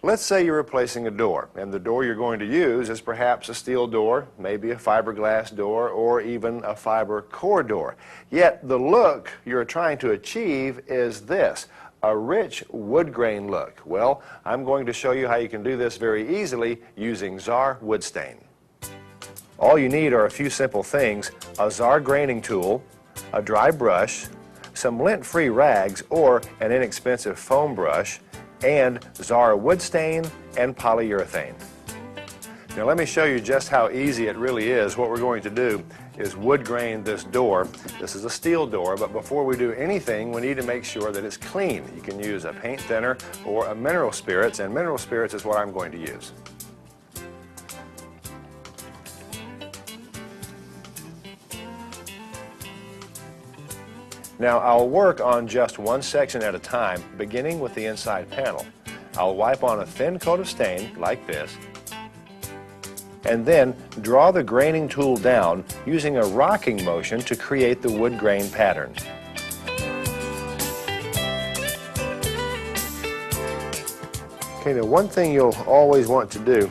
Let's say you're replacing a door, and the door you're going to use is perhaps a steel door, maybe a fiberglass door, or even a fiber core door. Yet the look you're trying to achieve is this, a rich wood grain look. Well, I'm going to show you how you can do this very easily using Czar wood stain. All you need are a few simple things: a Czar graining tool, a dry brush, some lint-free rags or an inexpensive foam brush, and Czar wood stain and polyurethane. Now let me show you just how easy it really is. What we're going to do is wood grain this door. This is a steel door, but before we do anything, we need to make sure that it's clean. You can use a paint thinner or a mineral spirits, and mineral spirits is what I'm going to use. Now I'll work on just one section at a time, beginning with the inside panel. I'll wipe on a thin coat of stain, like this, and then draw the graining tool down using a rocking motion to create the wood grain pattern. Okay, now one thing you'll always want to do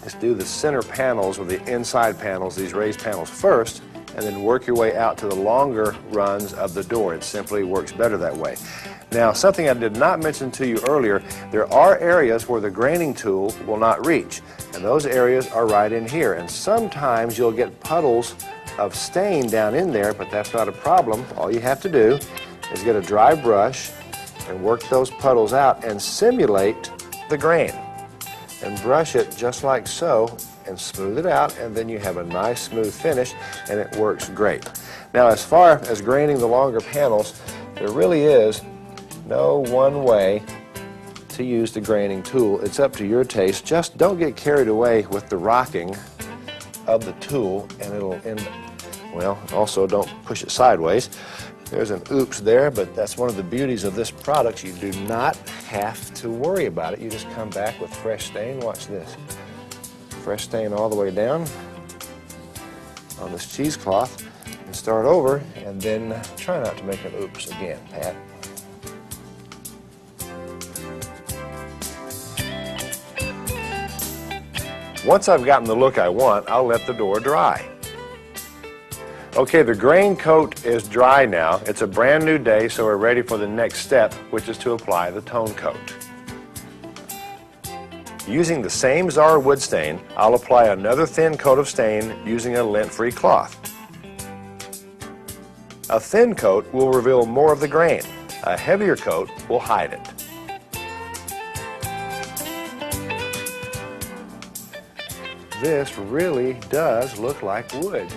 is do the center panels or the inside panels, these raised panels first, and then work your way out to the longer runs of the door. It simply works better that way. Now, something I did not mention to you earlier, there are areas where the graining tool will not reach, and those areas are right in here. And sometimes you'll get puddles of stain down in there, but that's not a problem. All you have to do is get a dry brush and work those puddles out and simulate the grain. And brush it just like so, and smooth it out, and then you have a nice smooth finish, and it works great. Now, as far as graining the longer panels, there really is no one way to use the graining tool. It's up to your taste. Just don't get carried away with the rocking of the tool, and it'll end, well, also don't push it sideways. There's an oops there, but that's one of the beauties of this product. You do not have to worry about it. You just come back with fresh stain. Watch this. Fresh stain all the way down on this cheesecloth, and start over, and then try not to make an oops again, Pat. Once I've gotten the look I want, I'll let the door dry. Okay, the grain coat is dry now. It's a brand new day, so we're ready for the next step, which is to apply the tone coat. Using the same Czar wood stain, I'll apply another thin coat of stain using a lint-free cloth. A thin coat will reveal more of the grain. A heavier coat will hide it. This really does look like wood.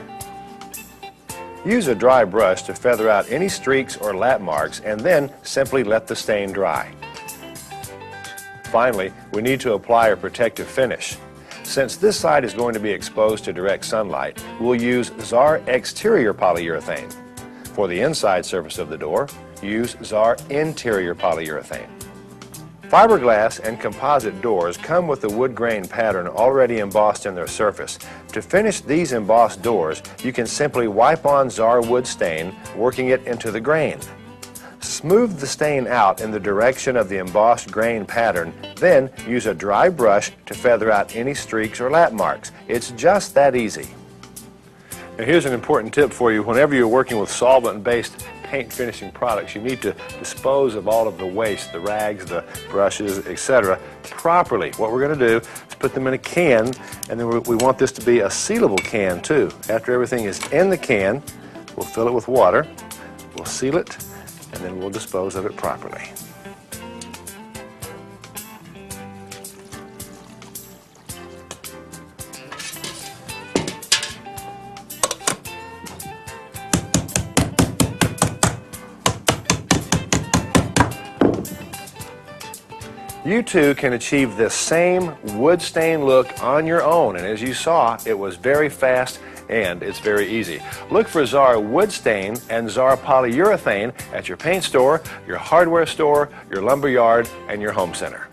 Use a dry brush to feather out any streaks or lap marks, and then simply let the stain dry. Finally, we need to apply a protective finish. Since this side is going to be exposed to direct sunlight, we'll use Czar exterior polyurethane. For the inside surface of the door, use Czar interior polyurethane. Fiberglass and composite doors come with the wood grain pattern already embossed in their surface. To finish these embossed doors, you can simply wipe on Czar wood stain, working it into the grain. Smooth the stain out in the direction of the embossed grain pattern, then use a dry brush to feather out any streaks or lap marks. It's just that easy. Now here's an important tip for you. Whenever you're working with solvent-based paint finishing products, you need to dispose of all of the waste, the rags, the brushes, etc., properly. What we're going to do is put them in a can, and then we want this to be a sealable can too. After everything is in the can, we'll fill it with water, we'll seal it, and then we'll dispose of it properly. You too can achieve this same wood stain look on your own, and as you saw, it was very fast and it's very easy. Look for Czar wood stain and Czar polyurethane at your paint store, your hardware store, your lumber yard, and your home center.